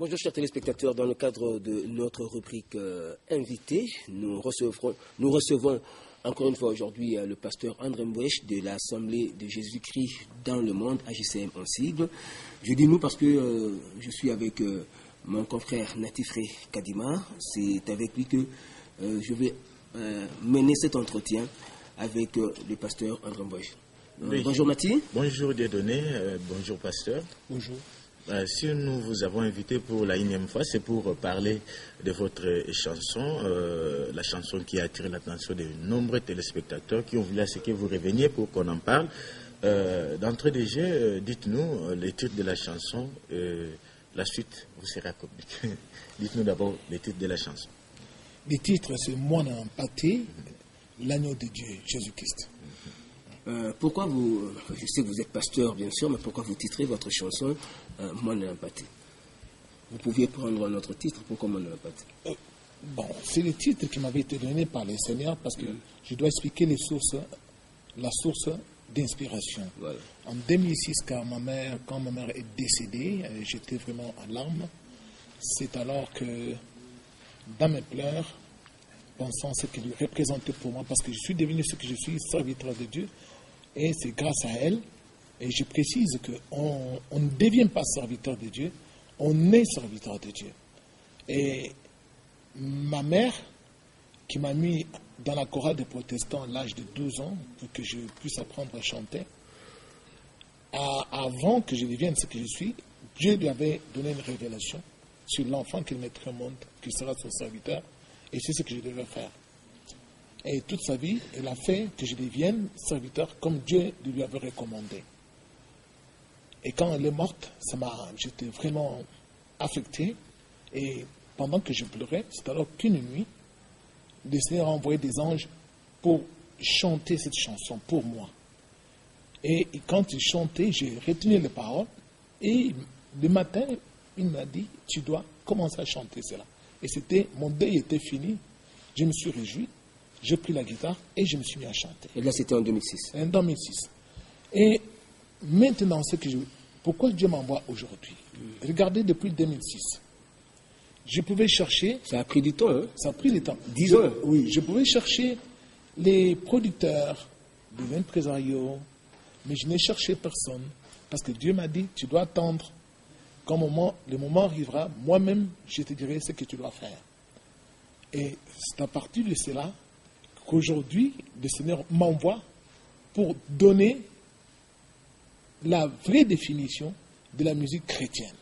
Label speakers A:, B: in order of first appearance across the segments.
A: Bonjour chers téléspectateurs, dans le cadre de notre rubrique invité, nous recevons encore une fois aujourd'hui le pasteur André Mbouech de l'Assemblée de Jésus-Christ dans le monde, AJCM en sigle. Je dis nous parce que je suis avec mon confrère Natifré Kadima. C'est avec lui que je vais mener cet entretien avec le pasteur André Mbouech.
B: Oui.
A: Bonjour Nati.
B: Bonjour Dieudonné, bonjour pasteur.
C: Bonjour.
B: Si nous vous avons invité pour la 1e fois, c'est pour parler de votre chanson, la chanson qui a attiré l'attention de nombreux téléspectateurs qui ont voulu à ce que vous reveniez pour qu'on en parle. D'entrée de jeu, dites-nous le titre de la chanson, la suite vous sera communiquée. Dites-nous d'abord le titre de la chanson.
C: Le titre, c'est Moi en pâté, l'agneau de Dieu, Jésus-Christ.
A: Pourquoi vous, je sais que vous êtes pasteur bien sûr, mais pourquoi vous titrez votre chanson Moi en pâté? Vous pouviez prendre un autre titre, pourquoi Moi en pâté?
C: Bon, c'est le titre qui m'avait été donné par le Seigneur parce que je dois expliquer la source d'inspiration.
A: Voilà.
C: En 2006, quand ma mère est décédée, j'étais vraiment en larmes. C'est alors que, dans mes pleurs, pensant ce qu'elle représentait pour moi, parce que je suis devenu ce que je suis, serviteur de Dieu, et c'est grâce à elle, et je précise qu'on ne devient pas serviteur de Dieu, on est serviteur de Dieu. Et ma mère, qui m'a mis dans la chorale des protestants à l'âge de 12 ans, pour que je puisse apprendre à chanter, avant que je devienne ce que je suis, Dieu lui avait donné une révélation sur l'enfant qu'il mettrait au monde, qui sera son serviteur, et c'est ce que je devais faire. Et toute sa vie, elle a fait que je devienne serviteur comme Dieu lui avait recommandé. Et quand elle est morte, j'étais vraiment affecté. Et pendant que je pleurais, c'est alors qu'une nuit, le Seigneur a envoyé des anges pour chanter cette chanson pour moi. Et quand il chantait, j'ai retenu les paroles. Et le matin, il m'a dit, tu dois commencer à chanter cela. Et mon deuil était fini. Je me suis réjoui. J'ai pris la guitare et je me suis mis à chanter.
A: Et là, c'était en 2006.
C: En 2006. Et maintenant, pourquoi Dieu m'envoie aujourd'hui? Regardez, depuis 2006, je pouvais chercher...
A: Ça a pris du temps, hein?
C: Ça a pris du temps.
A: 10 ans.
C: Oui, je pouvais chercher les producteurs, les impresarios, mais je n'ai cherché personne. Parce que Dieu m'a dit, tu dois attendre. Quand le moment arrivera, moi-même, je te dirai ce que tu dois faire. Et c'est à partir de cela qu'aujourd'hui, le Seigneur m'envoie pour donner la vraie définition de la musique chrétienne.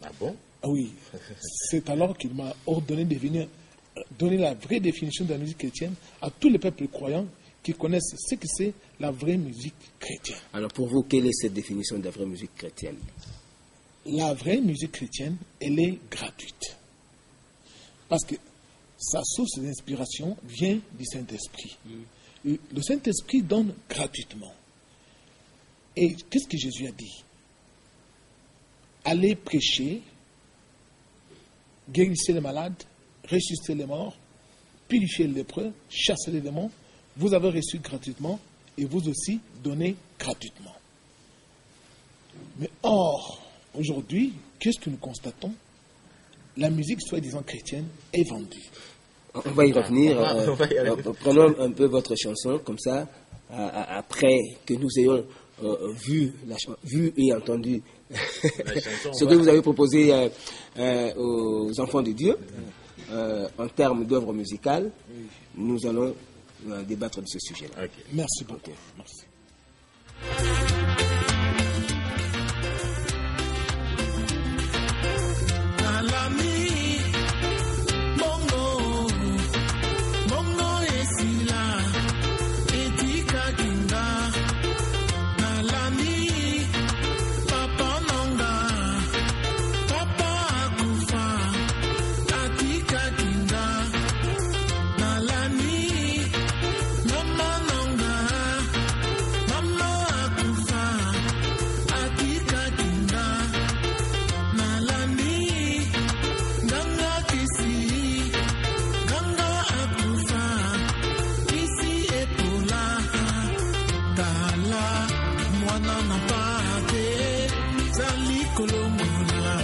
B: Ah bon?
C: Ah oui. C'est alors qu'il m'a ordonné de venir donner la vraie définition de la musique chrétienne à tous les peuples croyants qui connaissent ce que c'est la vraie musique chrétienne.
A: Alors pour vous, quelle est cette définition de la vraie musique chrétienne?
C: La vraie musique chrétienne, elle est gratuite. Parce que sa source d'inspiration vient du Saint-Esprit. Le Saint-Esprit donne gratuitement. Et qu'est-ce que Jésus a dit? Allez prêcher, guérissez les malades, ressuscitez les morts, purifiez les lépreux, chassez les démons. Vous avez reçu gratuitement et vous aussi donnez gratuitement. Mais or, aujourd'hui, qu'est-ce que nous constatons? La musique soi-disant chrétienne est vendue.
A: On va y revenir. Prenons un peu votre chanson, comme ça, après que nous ayons vu et entendu ce que vous avez proposé aux enfants de Dieu en termes d'œuvre musicale. Nous allons débattre de ce sujet-là.
B: Okay.
C: Merci beaucoup. Merci.
D: Kolombola,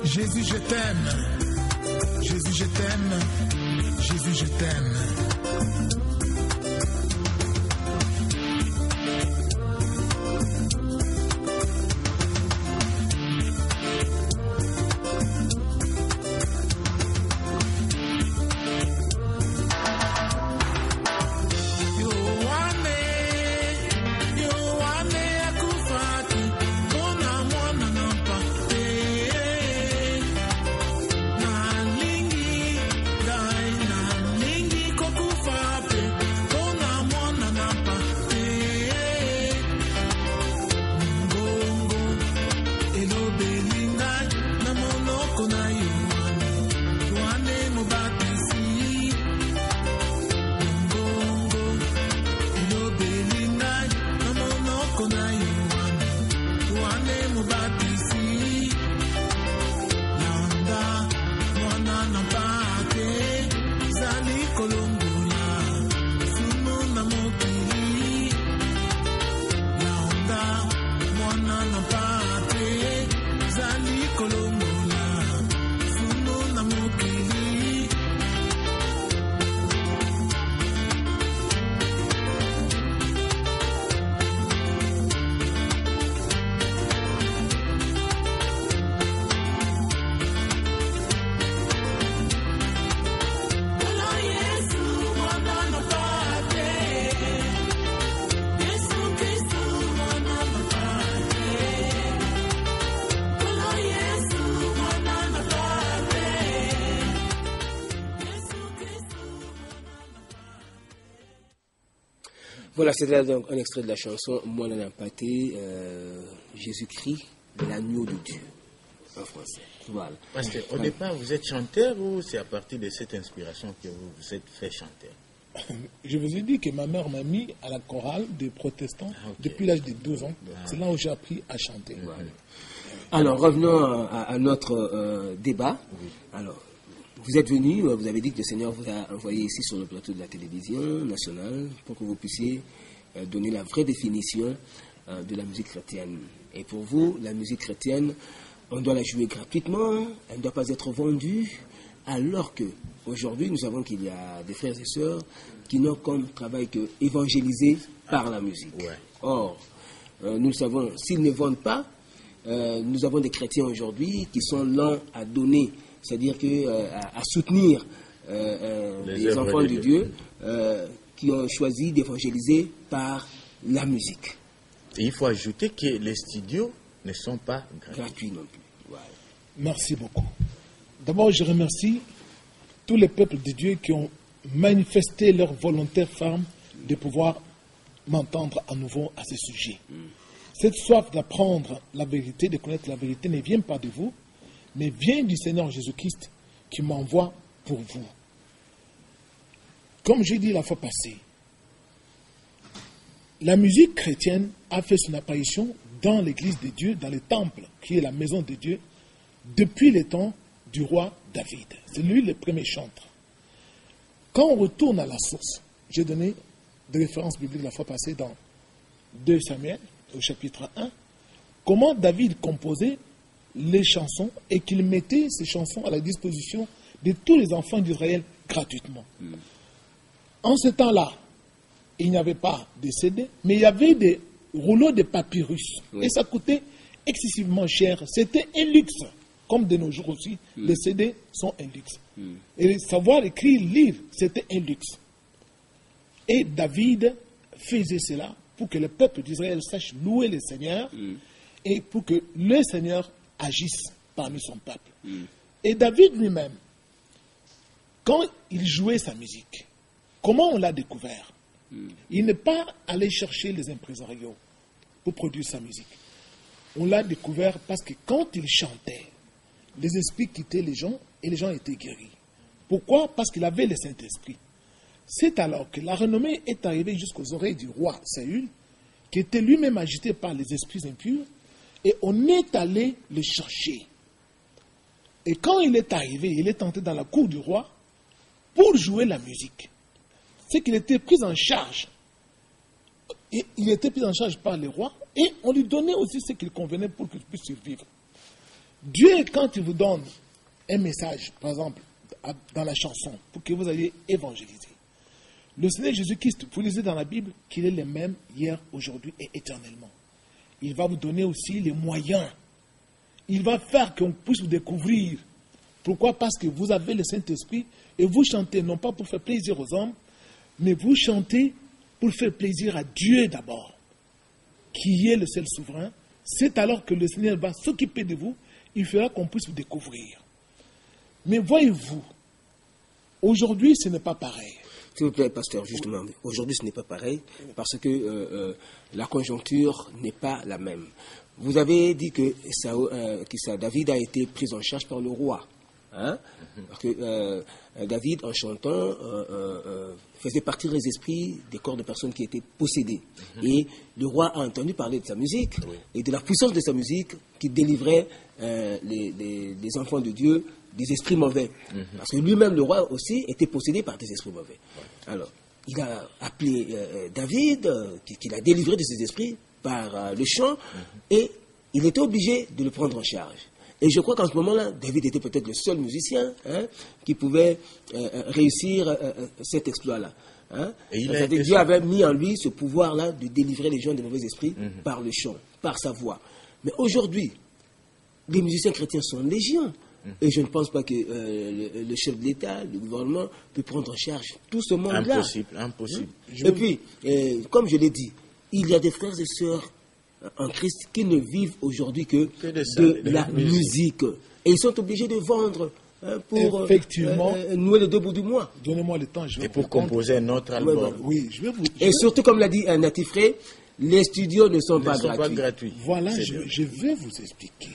C: Jésus, je t'aime. Jésus, je t'aime. Jésus, je t'aime.
A: Voilà, c'était donc un extrait de la chanson Moi n'en pâté, Jésus-Christ, l'agneau de Dieu, en français. Voilà.
B: Parce qu'au départ, vous êtes chanteur ou c'est à partir de cette inspiration que vous vous êtes fait chanteur?
C: Je vous ai dit que ma mère m'a mis à la chorale des protestants depuis l'âge de 12 ans. C'est là où j'ai appris à chanter.
A: Voilà. Alors, revenons à notre débat.
B: Oui.
A: Alors, vous êtes venu, vous avez dit que le Seigneur vous a envoyé ici sur le plateau de la télévision nationale pour que vous puissiez donner la vraie définition de la musique chrétienne. Et pour vous, la musique chrétienne, on doit la jouer gratuitement, elle ne doit pas être vendue, alors que aujourd'hui, nous savons qu'il y a des frères et sœurs qui n'ont comme travail que évangéliser par la musique.
B: Ouais.
A: Or, nous le savons, s'ils ne vendent pas, nous avons des chrétiens aujourd'hui qui sont lents à donner, c'est-à-dire à soutenir les enfants de Dieu qui ont choisi d'évangéliser par la musique.
B: Et il faut ajouter que les studios ne sont pas
A: gratuits non plus. Voilà.
C: Merci beaucoup. D'abord, je remercie tous les peuples de Dieu qui ont manifesté leur volonté ferme de pouvoir m'entendre à nouveau à ce sujet. Cette soif d'apprendre la vérité, de connaître la vérité, ne vient pas de vous, mais vient du Seigneur Jésus-Christ qui m'envoie pour vous. Comme j'ai dit la fois passée, la musique chrétienne a fait son apparition dans l'église de Dieu, dans le temple, qui est la maison de Dieu, depuis le temps du roi David. C'est lui le premier chanteur. Quand on retourne à la source, j'ai donné des références bibliques la fois passée dans 2 Samuel, au chapitre 1, comment David composait les chansons et qu'il mettait ces chansons à la disposition de tous les enfants d'Israël gratuitement. En ce temps-là, il n'y avait pas de CD, mais il y avait des rouleaux de papyrus. Et ça coûtait excessivement cher. C'était un luxe. Comme de nos jours aussi, les CD sont un luxe. Et savoir écrire, lire, c'était un luxe. Et David faisait cela pour que le peuple d'Israël sache louer le Seigneur et pour que le Seigneur agisse parmi son peuple. Et David lui-même, quand il jouait sa musique, comment on l'a découvert? Il n'est pas allé chercher les impresarios pour produire sa musique. On l'a découvert parce que quand il chantait, les esprits quittaient les gens et les gens étaient guéris. Pourquoi? Parce qu'il avait le Saint-Esprit. C'est alors que la renommée est arrivée jusqu'aux oreilles du roi Saül, qui était lui-même agité par les esprits impurs, et on est allé le chercher. Et quand il est arrivé, il est entré dans la cour du roi pour jouer la musique. C'est qu'il était pris en charge. Et il était pris en charge par le roi, et on lui donnait aussi ce qu'il convenait pour qu'il puisse survivre. Dieu, quand il vous donne un message, par exemple, dans la chanson, pour que vous ayez évangélisé, le Seigneur Jésus-Christ, vous lisez dans la Bible qu'il est le même hier, aujourd'hui et éternellement. Il va vous donner aussi les moyens. Il va faire qu'on puisse vous découvrir. Pourquoi? Parce que vous avez le Saint-Esprit et vous chantez non pas pour faire plaisir aux hommes, mais vous chantez pour faire plaisir à Dieu d'abord, qui est le seul souverain. C'est alors que le Seigneur va s'occuper de vous. Il fera qu'on puisse vous découvrir. Mais voyez-vous, aujourd'hui, ce n'est pas pareil.
A: S'il vous plaît, pasteur, justement, aujourd'hui ce n'est pas pareil parce que la conjoncture n'est pas la même. Vous avez dit que David a été pris en charge par le roi. Hein? Parce que David, en chantant, faisait partir les esprits des corps de personnes qui étaient possédées. Et le roi a entendu parler de sa musique et de la puissance de sa musique qui délivrait les enfants de Dieu des esprits mauvais. Parce que lui-même, le roi aussi, était possédé par des esprits mauvais. Alors, il a appelé David, qu'il a délivré de ces esprits par le chant, et il était obligé de le prendre en charge. Et je crois qu'en ce moment-là, David était peut-être le seul musicien qui pouvait réussir cet exploit-là. Hein? Dieu avait mis en lui ce pouvoir-là de délivrer les gens des mauvais esprits par le chant, par sa voix. Mais aujourd'hui, les musiciens chrétiens sont légion. Et je ne pense pas que le chef de l'État, le gouvernement, peut prendre en charge tout ce monde-là.
B: Impossible.
A: Et puis, comme je l'ai dit, il y a des frères et sœurs en Christ qui ne vivent aujourd'hui que de la musique. Et ils sont obligés de vendre pour nouer les 2 bouts du mois.
C: Donnez-moi le temps.
B: Et pour composer un autre album.
C: Oui,
A: Et surtout, comme l'a dit un Natif Fré, les studios ne sont pas gratuits.
C: Voilà, je vais vous expliquer.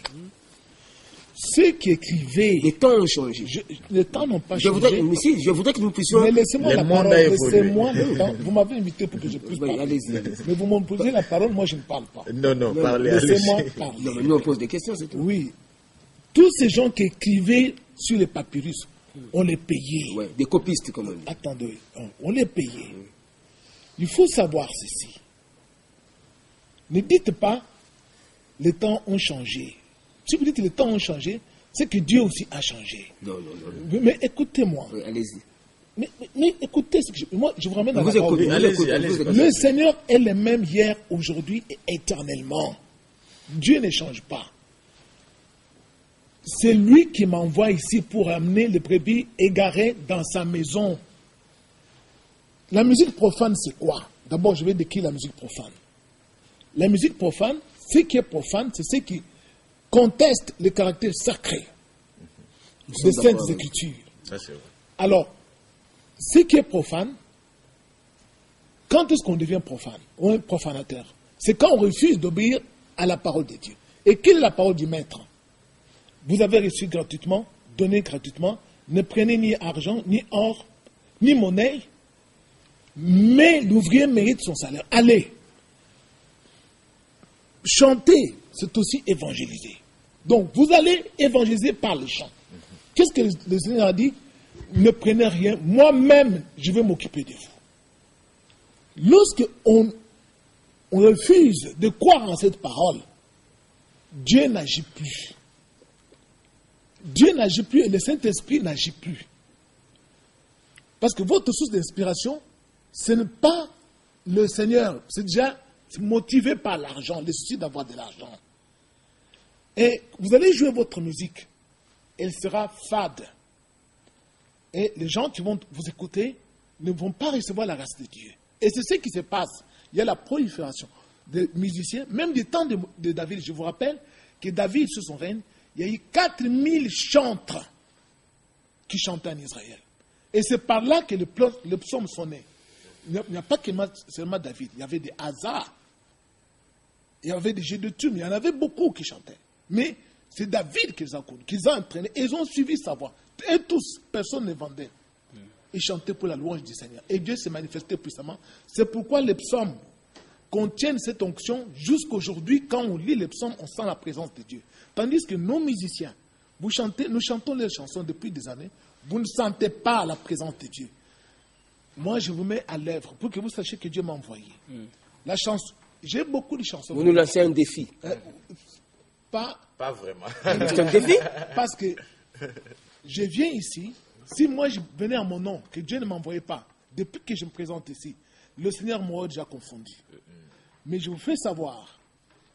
C: Ceux qui écrivaient...
A: Les temps ont changé.
C: Les temps n'ont pas changé.
A: Je voudrais que nous puissions...
C: Mais laissez-moi la parole. Laissez-moi le temps. Vous m'avez invité pour que je puisse parler.
A: Allez-y.
C: Mais vous m'en posez la parole, moi je ne parle pas.
B: Non, parlez.
C: Laissez-moi parler.
A: Non, mais nous on pose des questions, c'est tout.
C: Oui. Tous ces gens qui écrivaient sur les papyrus, on les payait.
A: Ouais, des copistes, comme on dit.
C: Attendez, on les payait. Il faut savoir ceci. Ne dites pas, les temps ont changé. Si vous dites que les temps ont changé, c'est que Dieu aussi a changé.
A: Non.
C: Mais écoutez-moi.
A: Oui, allez-y.
C: Mais écoutez, moi je vous ramène à la parole.
B: Allez-y.
C: Le Seigneur est le même hier, aujourd'hui et éternellement. Dieu ne change pas. C'est lui qui m'envoie ici pour amener les brebis égarées dans sa maison. La musique profane, c'est quoi? D'abord, je vais décrire la musique profane. La musique profane, ce qui est profane, c'est ce qui conteste le caractère sacré des Saintes Écritures.
B: Ça, c'est vrai.
C: Alors, ce qui est profane, quand est-ce qu'on devient profane? On est profanateur. C'est quand on refuse d'obéir à la parole de Dieu. Et quelle est la parole du Maître? Vous avez reçu gratuitement, donné gratuitement, ne prenez ni argent, ni or, ni monnaie, mais l'ouvrier mérite son salaire. Allez, chanter, c'est aussi évangéliser. Donc, vous allez évangéliser par le chant. Qu'est-ce que le Seigneur a dit? Ne prenez rien, moi-même, je vais m'occuper de vous. Lorsque on refuse de croire en cette parole, Dieu n'agit plus. Dieu n'agit plus et le Saint-Esprit n'agit plus. Parce que votre source d'inspiration, ce n'est pas le Seigneur, c'est déjà motivé par l'argent, le souci d'avoir de l'argent. Et vous allez jouer votre musique, elle sera fade. Et les gens qui vont vous écouter ne vont pas recevoir la grâce de Dieu. Et c'est ce qui se passe. Il y a la prolifération des musiciens, même du temps de David. Je vous rappelle que David, sous son règne, il y a eu 4000 chantres qui chantaient en Israël. Et c'est par là que les psaumes sont nés. Il n'y a pas que seulement David. Il y avait des hasards. Il y avait des jeux de tume. Il y en avait beaucoup qui chantaient. Mais c'est David qu'ils ont connu, qu'ils ont entraîné. Et ils ont suivi sa voix. Et tous, personne ne vendait. Ils chantaient pour la louange du Seigneur. Et Dieu s'est manifesté puissamment. C'est pourquoi les psaumes contiennent cette onction. Jusqu'aujourd'hui, quand on lit les psaumes, on sent la présence de Dieu. Tandis que nos musiciens, nous chantons les chansons depuis des années. Vous ne sentez pas la présence de Dieu. Moi, je vous mets à l'œuvre pour que vous sachiez que Dieu m'a envoyé. La chanson, j'ai beaucoup de chansons.
A: Vous nous lancez un défi.
B: Pas vraiment.
A: C'est un défi.
C: Parce que je viens ici, si moi je venais en mon nom, que Dieu ne m'envoyait pas, depuis que je me présente ici, le Seigneur m'aurait déjà confondu. Mais je vous fais savoir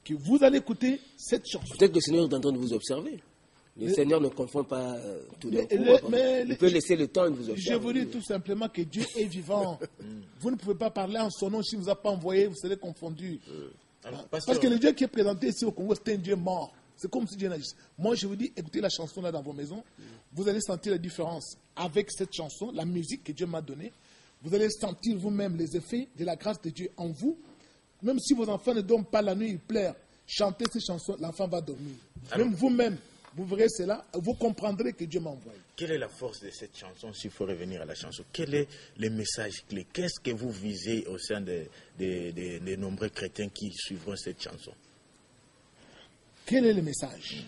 C: que vous allez écouter cette chanson.
A: Peut-être que le Seigneur est en train de vous observer. Le Seigneur ne confond pas tout d'un coup. Il peut laisser le temps de vous observer.
C: Je vous dis tout simplement que Dieu est vivant. Vous ne pouvez pas parler en son nom. Si vous ne vous a pas envoyé, vous serez confondu. Parce que le Dieu qui est présenté ici au Congo, c'est un Dieu mort. C'est comme si Dieu n'agissait. Moi, je vous dis, écoutez la chanson là dans vos maisons. Vous allez sentir la différence avec cette chanson, la musique que Dieu m'a donnée. Vous allez sentir vous-même les effets de la grâce de Dieu en vous. Même si vos enfants ne dorment pas la nuit, ils pleurent. Chantez ces chansons, l'enfant va dormir. Même vous-même, vous verrez cela, vous comprendrez que Dieu m'a envoyé.
B: Quelle est la force de cette chanson, s'il faut revenir à la chanson? Quel est le message clé? Qu'est-ce que vous visez au sein des nombreux chrétiens qui suivront cette chanson?
C: Quel est le message?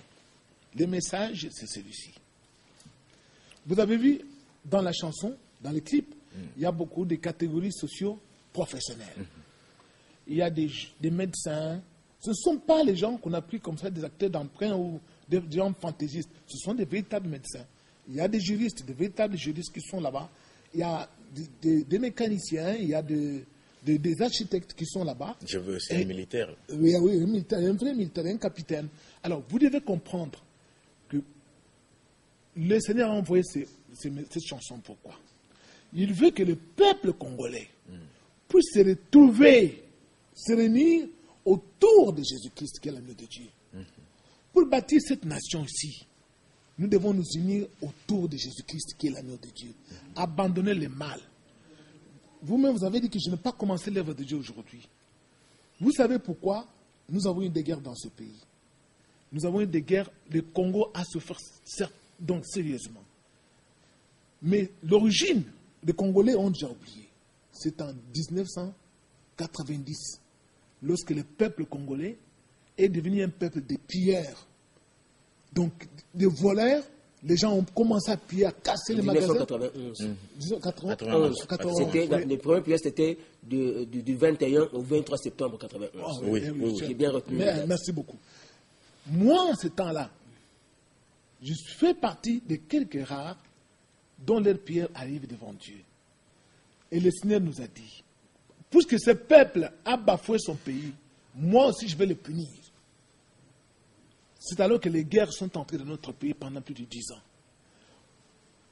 C: Le message, c'est celui-ci. Vous avez vu, dans la chanson, dans le clip, il y a beaucoup de catégories socio-professionnelles. Il y a des médecins. Ce ne sont pas les gens qu'on a pris comme ça, des acteurs d'emprunt ou des gens fantaisistes. Ce sont des véritables médecins. Il y a des juristes, des véritables juristes qui sont là-bas. Il y a des mécaniciens, il y a des architectes qui sont là-bas.
B: Je veux aussi un militaire.
C: Oui, un militaire, un vrai militaire, un capitaine. Alors, vous devez comprendre que le Seigneur a envoyé cette chanson. Pourquoi? Il veut que le peuple congolais puisse se retrouver, se réunir autour de Jésus-Christ, qui est l'agneau de Dieu. Pour bâtir cette nation-ci, nous devons nous unir autour de Jésus-Christ, qui est l'agneau de Dieu. Abandonner le mal. Vous-même, vous avez dit que je n'ai pas commencé l'œuvre de Dieu aujourd'hui. Vous savez pourquoi nous avons eu des guerres dans ce pays? Nous avons eu des guerres, le Congo a souffert donc sérieusement. Mais l'origine, les Congolais ont déjà oublié. C'est en 1990, lorsque le peuple congolais est devenu un peuple de pilleurs. Donc, des voleurs, les gens ont commencé à piller, à casser les magasins.
A: 1991. Les premières pièces, c'était du 21 au 23 septembre 1991.
C: Oui,
A: j'ai bien retenu.
C: Merci beaucoup. Moi, en ce temps-là, je fais partie de quelques rares dont leur prière arrive devant Dieu. Et le Seigneur nous a dit, puisque ce peuple a bafoué son pays, moi aussi je vais le punir. C'est alors que les guerres sont entrées dans notre pays pendant plus de 10 ans.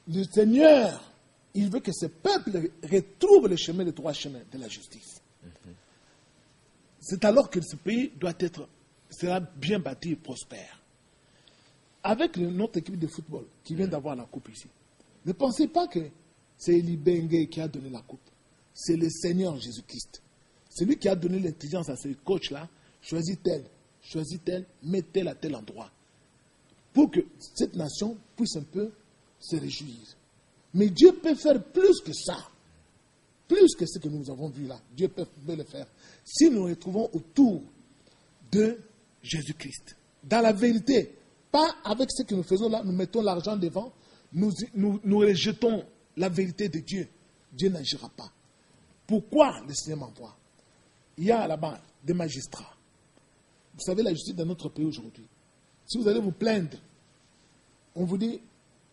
C: Le Seigneur, il veut que ce peuple retrouve le chemin, le droit chemin de la justice. C'est alors que ce pays sera bien bâti et prospère. Avec notre équipe de football qui vient d'avoir la coupe ici, ne pensez pas que c'est Eli Bengue qui a donné la coupe. C'est le Seigneur Jésus-Christ. C'est lui qui a donné l'intelligence à ce coach-là. Choisis tel, mets tel à tel endroit. Pour que cette nation puisse un peu se réjouir. Mais Dieu peut faire plus que ça. Plus que ce que nous avons vu là. Dieu peut le faire. Si nous nous retrouvons autour de Jésus-Christ. Dans la vérité. Pas avec ce que nous faisons là, nous mettons l'argent devant, nous rejetons la vérité de Dieu. Dieu n'agira pas. Pourquoi le Seigneur m'envoie? Il y a là-bas des magistrats. Vous savez la justice dans notre pays aujourd'hui. Si vous allez vous plaindre, on vous dit,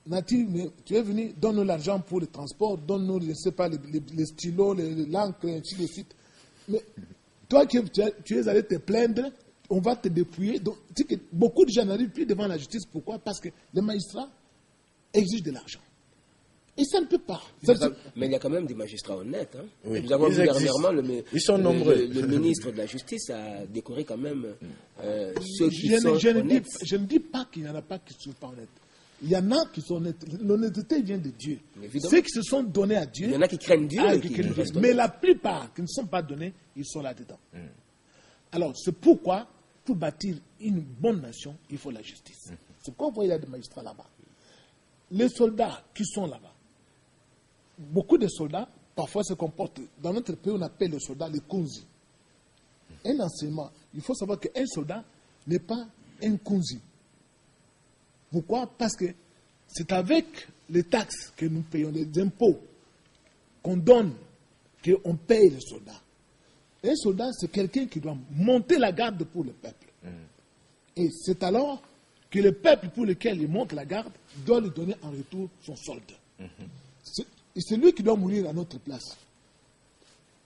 C: Nathie, tu es venu, donne-nous l'argent pour le transport, donne-nous, je ne sais pas, les stylos, l'encre, ainsi de suite. Mais toi qui tu es allé te plaindre, on va te dépouiller. Donc, tu sais que beaucoup de gens n'arrivent plus devant la justice. Pourquoi? Parce que les magistrats exigent de l'argent. Et ça ne peut pas.
A: Mais il y a quand même des magistrats honnêtes. Hein.
B: Oui,
A: nous avons vu dernièrement
B: ils sont nombreux.
A: Le ministre de la Justice a décoré quand même ceux qui sont honnêtes.
C: Je ne dis pas qu'il n'y en a pas qui ne sont pas honnêtes. Il y en a qui sont honnêtes. L'honnêteté vient de Dieu.
A: Évidemment.
C: Ceux qui se sont donnés à Dieu.
A: Il y en a qui craignent Dieu.
C: Mais la plupart qui ne sont pas donnés, ils sont là-dedans. Alors, c'est pourquoi, pour bâtir une bonne nation, il faut la justice. C'est pourquoi vous voyez, il y a des magistrats là-bas. Les soldats qui sont là-bas, beaucoup de soldats, parfois se comportent, dans notre pays, on appelle les soldats les kunzi. Un enseignement, il faut savoir qu'un soldat n'est pas un kunzi. Pourquoi? Parce que c'est avec les taxes que nous payons, les impôts qu'on donne, qu'on paye les soldats. Un soldat, c'est quelqu'un qui doit monter la garde pour le peuple. Et c'est alors que le peuple pour lequel il monte la garde doit lui donner en retour son solde. Et c'est lui qui doit mourir à notre place.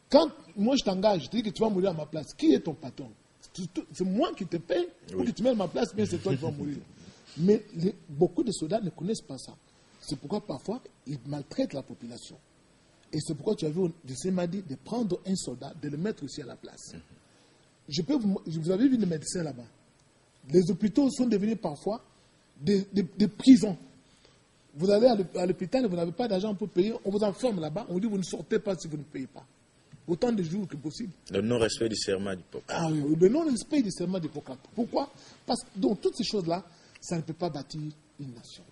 C: Quand moi je t'engage, je te dis que tu vas mourir à ma place, qui est ton patron? C'est moi qui te paye pour que tu mettes à ma place, mais c'est toi qui vas mourir. Mais beaucoup de soldats ne connaissent pas ça. C'est pourquoi parfois ils maltraitent la population. Et c'est pourquoi tu as vu, m'a dit de prendre un soldat, de le mettre aussi à la place. Vous avez vu des médecins là-bas. Les hôpitaux sont devenus parfois des prisons. Vous allez à l'hôpital et vous n'avez pas d'argent pour payer, on vous enferme là-bas, on vous dit vous ne sortez pas si vous ne payez pas. Autant de jours que possible.
B: Le non-respect du serment d'Hippocrate.
C: Ah oui, le non-respect du serment d'Hippocrate. Pourquoi? Parce que dans toutes ces choses-là, ça ne peut pas bâtir une nation.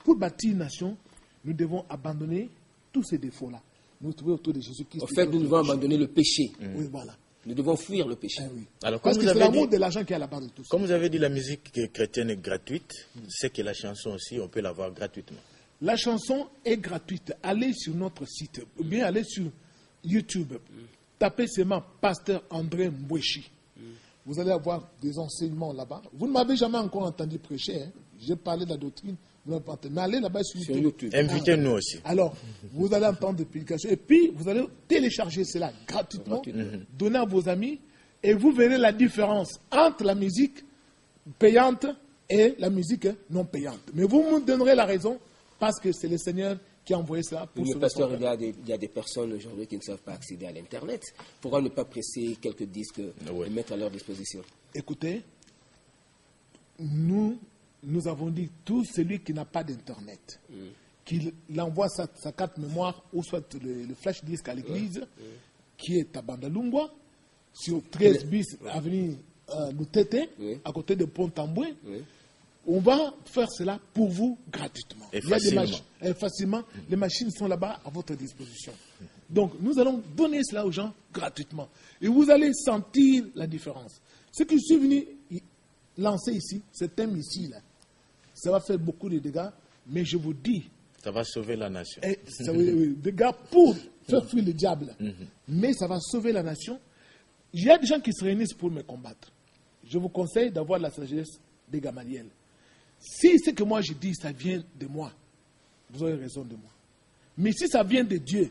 C: Pour bâtir une nation, nous devons abandonner tous ces défauts-là. Nous trouver autour de Jésus-Christ.
A: En fait, nous devons abandonner le péché.
C: Oui, voilà.
A: Nous devons fuir le péché.
C: Oui.
B: Alors,
C: parce que c'est l'amour de l'argent qui est à la base de tout ça.
B: Comme vous avez dit, la musique chrétienne est gratuite, c'est que la chanson aussi, on peut l'avoir gratuitement.
C: La chanson est gratuite. Allez sur notre site, ou bien allez sur YouTube. Tapez seulement Pasteur André Mbweshi. Vous allez avoir des enseignements là-bas. Vous ne m'avez jamais encore entendu prêcher. Hein. J'ai parlé de la doctrine. Vous n'avez pas entendu. Mais allez là-bas sur YouTube.
B: Invitez-nous aussi.
C: Alors, vous allez entendre des publications. Et puis, vous allez télécharger cela gratuitement, donner à vos amis, et vous verrez la différence entre la musique payante et la musique non payante. Mais vous me donnerez la raison, parce que c'est le Seigneur qui a envoyé cela pour
A: sauver son peuple. Il y a des personnes aujourd'hui qui ne savent pas accéder à l'Internet. Pourquoi ne pas presser quelques disques et mettre à leur disposition? Écoutez,
C: nous avons dit, tout celui qui n'a pas d'Internet, qu'il envoie sa carte mémoire ou soit le flash disque à l'église, qui est à Bandalungwa, sur 13 bis avenue Lutete, à côté de Pont-Tamboué. On va faire cela pour vous gratuitement.
B: Et facilement.
C: Facilement. Les machines sont là-bas à votre disposition. Donc, nous allons donner cela aux gens gratuitement. Et vous allez sentir la différence. Ce que je suis venu lancer ici, ce thème ici, là, ça va faire beaucoup de dégâts, mais je vous dis...
B: Ça va sauver la nation.
C: Ça va des dégâts pour faire fuir le diable. Mais ça va sauver la nation. Il y a des gens qui se réunissent pour me combattre. Je vous conseille d'avoir la sagesse de Gamaliel. Si ce que moi je dis, ça vient de moi, vous aurez raison de moi. Mais si ça vient de Dieu,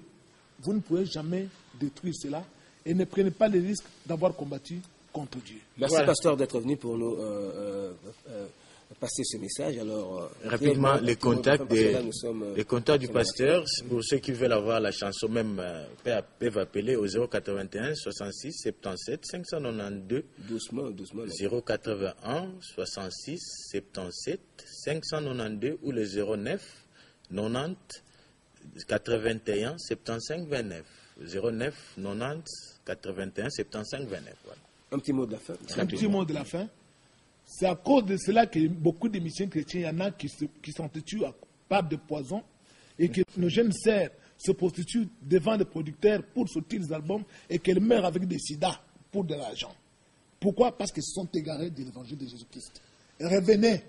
C: vous ne pouvez jamais détruire cela et ne prenez pas le risque d'avoir combattu contre Dieu.
A: Merci, pasteur, d'être venu pour nous passer ce message. Alors,
B: rapidement, les contacts du pasteur, pour ceux qui veulent avoir la chanson, même peuvent appeler au 081 66 77 592.
A: Doucement.
B: 081 66 77 592 ou le 09 90 81 75 29. 09 90 81 75 29. Voilà.
A: Un petit mot de la fin.
C: Un petit mot de la fin. C'est à cause de cela que beaucoup de missions chrétiens, il y en a qui s'entretuent à part de poison et que nos jeunes sœurs se prostituent devant les producteurs pour sortir des albums et qu'elles meurent avec des sida pour de l'argent. Pourquoi? Parce qu'ils se sont égarés de l'évangile de Jésus-Christ. Revenez.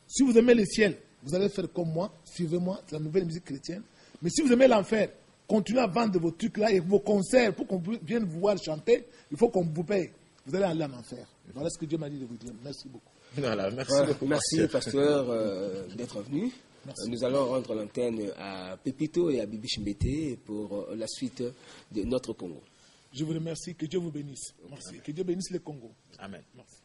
C: Si vous aimez le ciel, vous allez faire comme moi. Suivez-moi, c'est la nouvelle musique chrétienne. Mais si vous aimez l'enfer, continuez à vendre vos trucs là et vos concerts pour qu'on vienne vous voir chanter. Il faut qu'on vous paye. Vous allez aller en enfer. Voilà ce que Dieu m'a dit de vous dire. Merci beaucoup.
B: Voilà, merci beaucoup.
A: Merci, pasteur, d'être venu. Nous allons rendre l'antenne à Pépito et à Bibi Chimbete pour la suite de notre Congo.
C: Je vous remercie. Que Dieu vous bénisse. Merci. Que Dieu bénisse le Congo.
B: Amen.
C: Merci.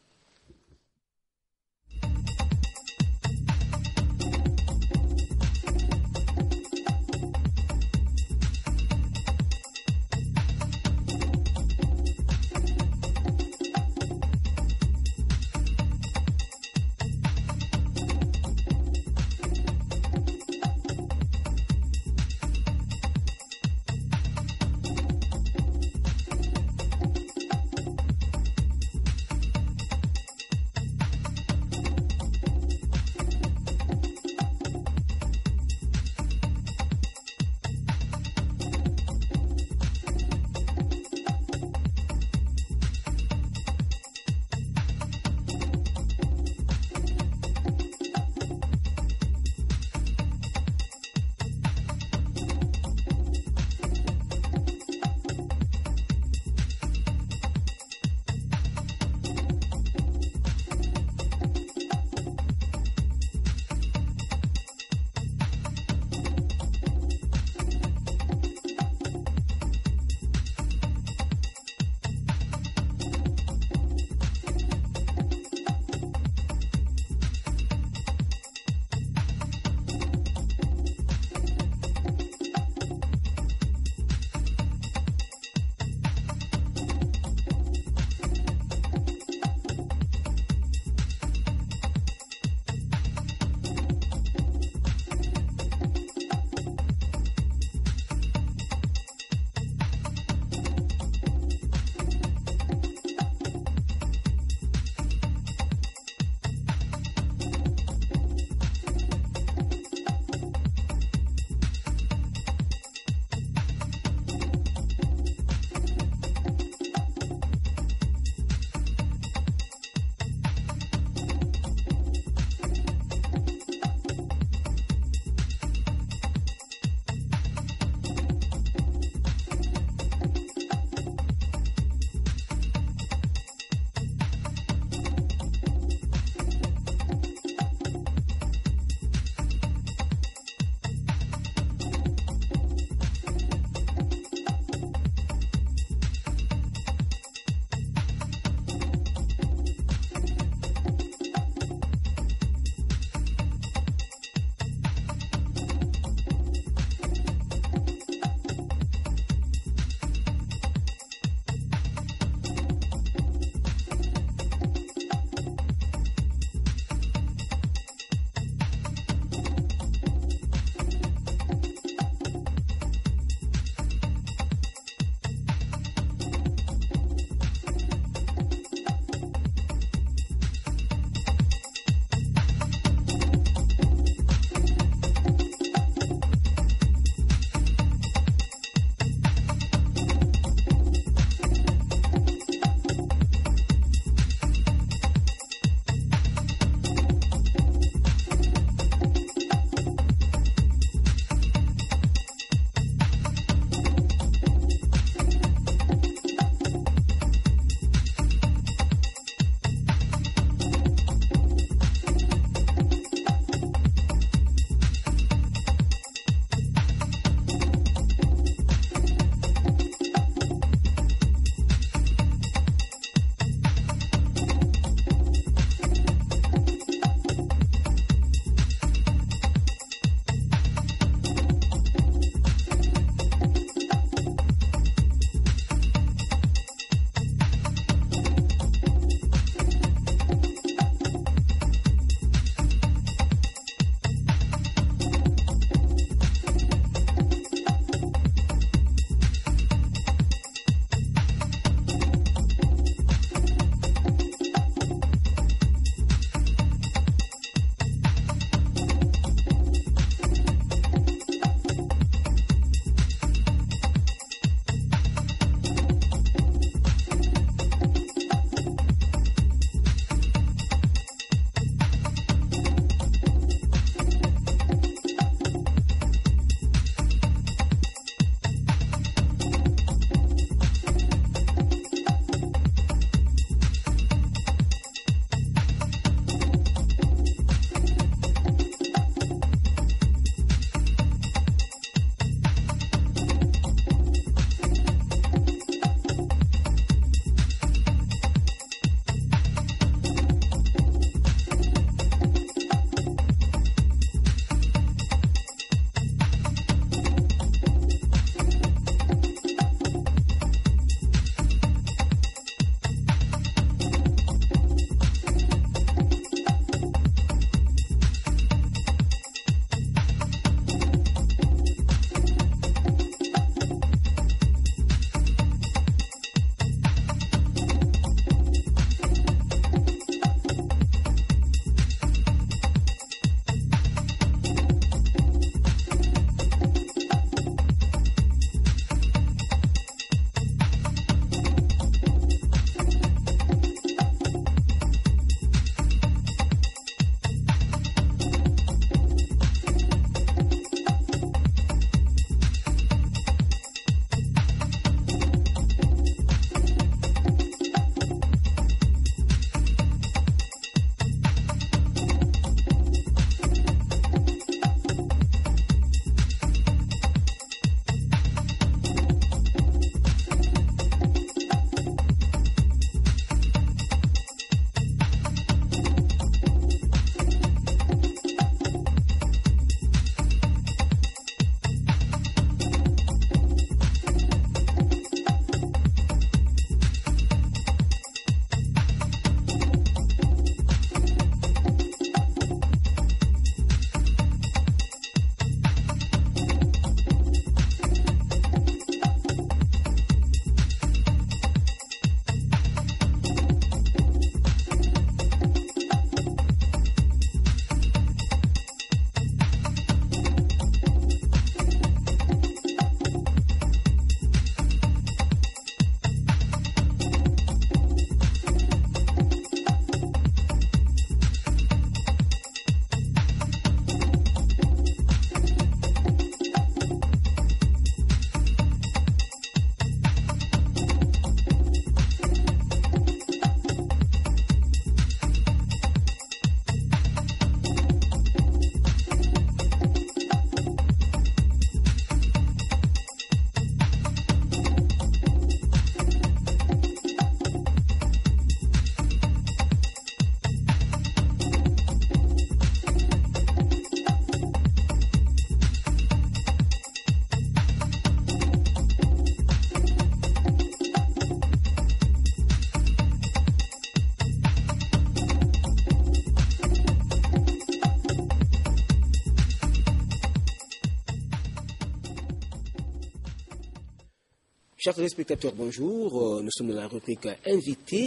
A: Chers téléspectateurs, bonjour. Nous sommes dans la rubrique Invité.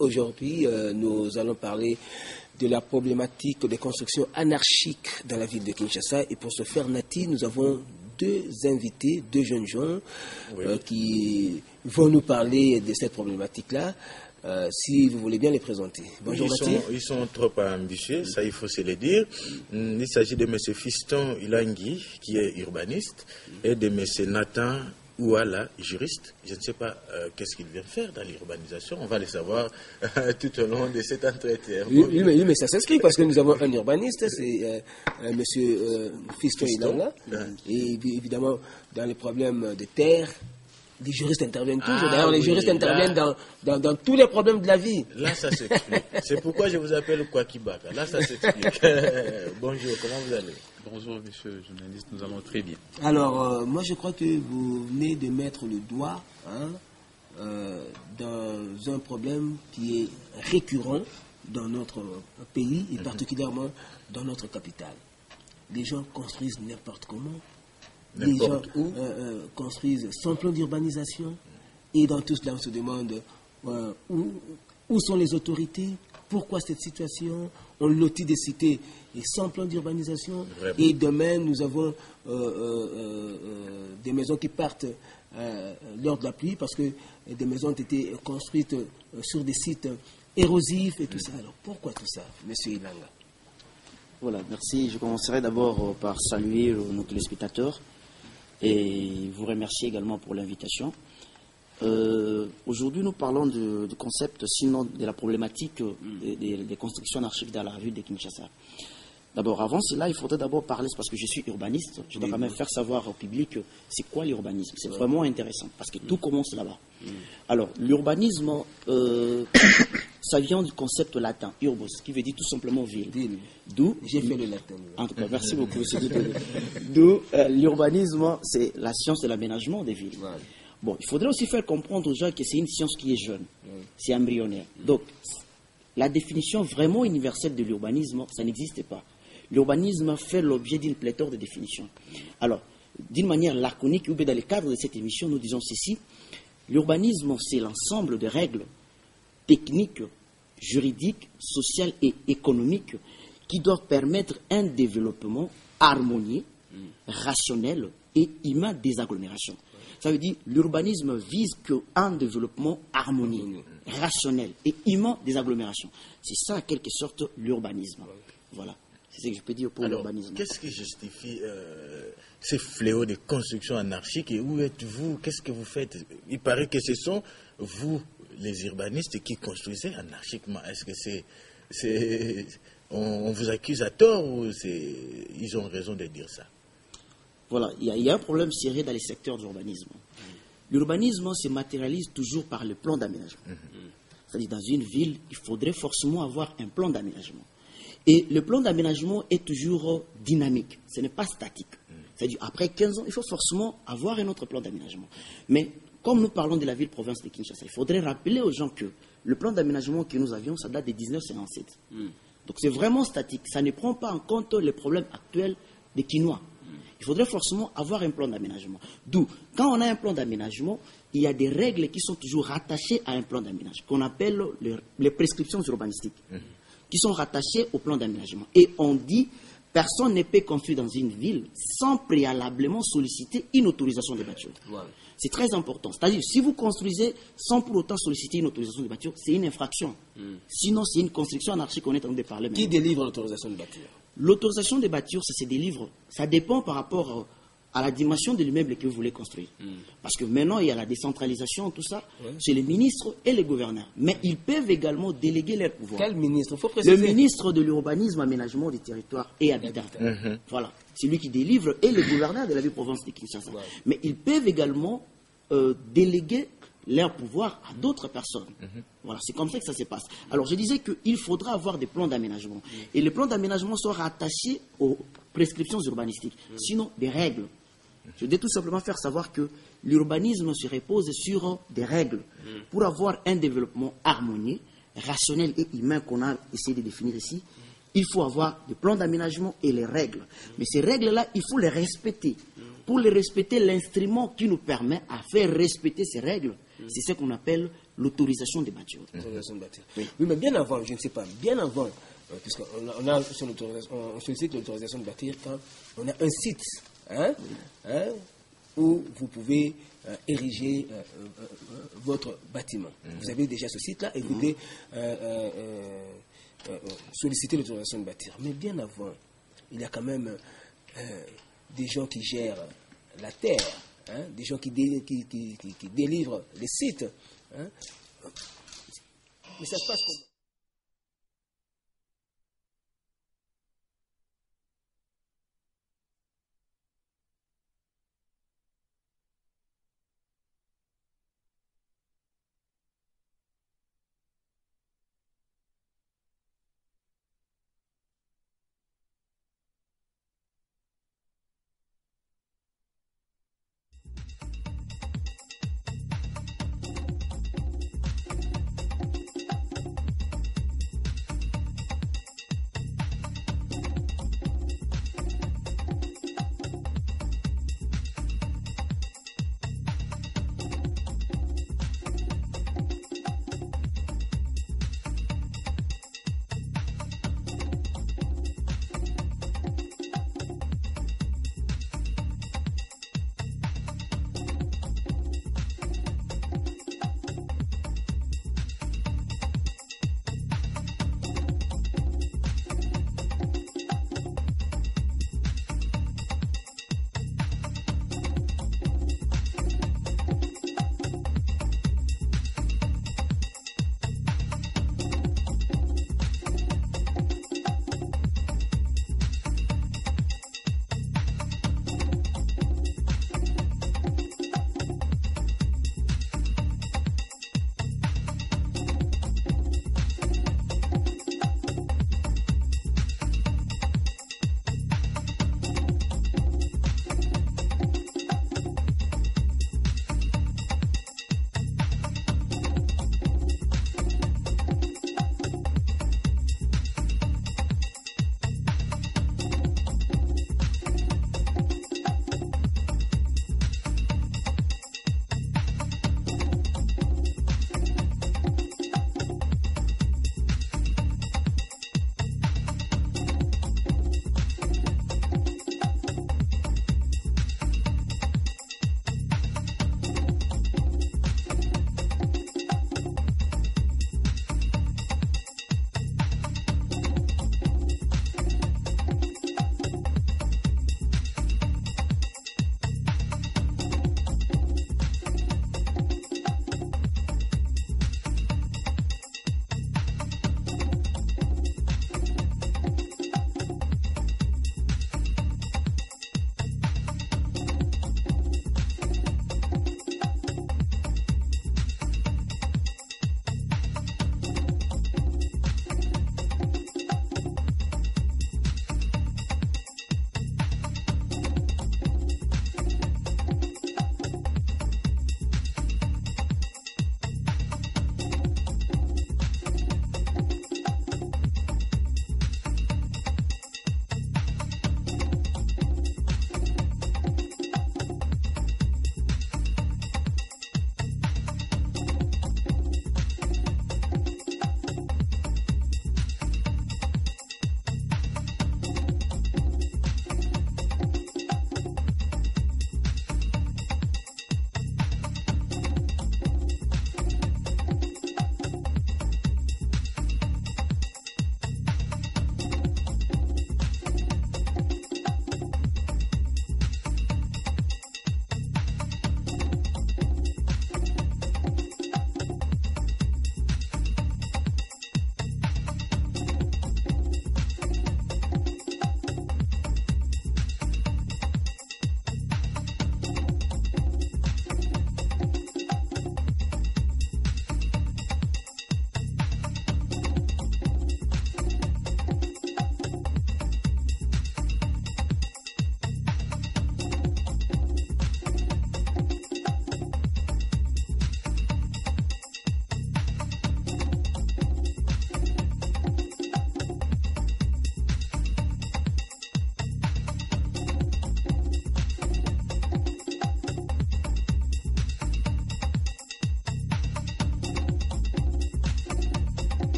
A: Aujourd'hui, nous allons parler de la problématique des constructions anarchiques dans la ville de Kinshasa. Et pour ce faire, Nati, nous avons deux invités, deux jeunes gens qui vont nous parler de cette problématique-là. Si vous voulez bien les présenter. Bonjour Nati.
B: Ils sont trop ambitieux, ça il faut se le dire. Il s'agit de M. Fiston Ilangui, qui est urbaniste, et de M. Nathan Ouala, juriste. Je ne sais pas qu'est-ce qu'il vient faire dans l'urbanisation. On va le savoir tout au long de cet entretien.
A: Oui, mais ça s'inscrit parce que nous avons un urbaniste, c'est M. Fiston Ilangui. Et évidemment, dans les problèmes de terre, les juristes interviennent toujours. D'ailleurs, les juristes interviennent dans tous les problèmes de la vie.
B: Là, ça s'explique. C'est pourquoi je vous appelle Kwakibaka. Là, ça s'explique. Bonjour, comment vous allez?
D: Bonjour, monsieur le journaliste, nous allons très bien.
A: Alors, moi, je crois que vous venez de mettre le doigt dans un problème qui est récurrent dans notre pays et particulièrement dans notre capitale. Les gens construisent n'importe comment. Les gens construisent sans plan d'urbanisation. Et dans tout cela, on se demande où sont les autorités, pourquoi cette situation. On lotit des cités et sans plan d'urbanisation. Et demain, nous avons des maisons qui partent lors de la pluie parce que des maisons ont été construites sur des sites érosifs et tout ça. Alors pourquoi tout ça, monsieur Ilanga?
E: Voilà, merci. Je commencerai d'abord par saluer nos téléspectateurs et vous remercier également pour l'invitation. Aujourd'hui, nous parlons du concept, sinon de la problématique des constructions anarchiques dans la ville de Kinshasa. D'abord, avant cela, il faudrait d'abord parler, parce que je suis urbaniste, je dois quand même faire savoir au public c'est quoi l'urbanisme. C'est vraiment intéressant, parce que tout commence là-bas. Alors, l'urbanisme, ça vient du concept latin, urbos, qui veut dire tout simplement ville. D'où,
A: j'ai fait le latin.
E: En tout cas, merci beaucoup. D'où l'urbanisme, c'est la science de l'aménagement des villes. Voilà. Bon, il faudrait aussi faire comprendre aux gens que c'est une science qui est jeune, c'est embryonnaire. Donc, la définition vraiment universelle de l'urbanisme, ça n'existe pas. L'urbanisme fait l'objet d'une pléthore de définitions. Alors, d'une manière laconique, ou bien dans le cadre de cette émission, nous disons ceci. L'urbanisme, c'est l'ensemble de règles techniques, juridiques, sociales et économiques qui doivent permettre un développement harmonieux, rationnel et humain des agglomérations. Ça veut dire l'urbanisme vise qu'un développement harmonieux, rationnel et humain des agglomérations. C'est ça, en quelque sorte, l'urbanisme. Voilà. C'est ce que je peux dire pour l'urbanisme.
B: Qu'est-ce qui justifie ces fléaux de construction anarchique et où êtes-vous? Qu'est-ce que vous faites? Il paraît que ce sont vous, les urbanistes, qui construisez anarchiquement. Est-ce que on vous accuse à tort ou ils ont raison de dire ça?
E: Voilà, il y a un problème sérieux dans les secteurs d'urbanisme. L'urbanisme se matérialise toujours par le plan d'aménagement. C'est-à-dire, dans une ville, il faudrait forcément avoir un plan d'aménagement. Et le plan d'aménagement est toujours dynamique, ce n'est pas statique. C'est-à-dire, après 15 ans, il faut forcément avoir un autre plan d'aménagement. Mais, comme nous parlons de la ville-province de Kinshasa, il faudrait rappeler aux gens que le plan d'aménagement que nous avions, ça date de 1957. Donc, c'est vraiment statique. Ça ne prend pas en compte les problèmes actuels des Kinois. Il faudrait forcément avoir un plan d'aménagement. D'où, quand on a un plan d'aménagement, il y a des règles qui sont toujours rattachées à un plan d'aménagement, qu'on appelle les prescriptions urbanistiques, qui sont rattachées au plan d'aménagement. Et on dit, personne ne peut construire dans une ville sans préalablement solliciter une autorisation de bâtir. Voilà. C'est très important. C'est-à-dire, si vous construisez sans pour autant solliciter une autorisation de bâtir, c'est une infraction. Sinon, c'est une construction anarchique qu'on est en train de parler.
A: Qui délivre l'autorisation de bâtir?
E: L'autorisation de bâtir, ça se délivre. Ça dépend par rapport à la dimension de l'immeuble que vous voulez construire. Parce que maintenant, il y a la décentralisation, tout ça. C'est les ministres et les gouverneurs. Mais ils peuvent également déléguer leur pouvoir.
A: Quel ministre? Faut préciser.
E: Le ministre de l'urbanisme, aménagement des territoires et habitat. Voilà. C'est lui qui délivre et le gouverneur de la ville-province de Kinshasa. Mais ils peuvent également déléguer leur pouvoir à d'autres personnes. Voilà, c'est comme ça que ça se passe. Alors, je disais qu'il faudra avoir des plans d'aménagement. Et les plans d'aménagement sont rattachés aux prescriptions urbanistiques, sinon des règles. Je vais tout simplement faire savoir que l'urbanisme se repose sur des règles pour avoir un développement harmonieux, rationnel et humain qu'on a essayé de définir ici. Il faut avoir des plans d'aménagement et les règles. Mais ces règles-là, il faut les respecter pour les respecter, l'instrument qui nous permet à faire respecter ces règles, c'est ce qu'on appelle l'autorisation de bâtir.
A: L'autorisation de bâtir.
E: Oui.
A: Oui, mais bien avant, je ne sais pas, bien avant, puisqu'on on sollicite l'autorisation de bâtir quand on a un site où vous pouvez ériger votre bâtiment. Vous avez déjà ce site-là et vous devez solliciter l'autorisation de bâtir. Mais bien avant, il y a quand même des gens qui gèrent la terre, des gens qui délivrent les sites. Mais ça se passe comment?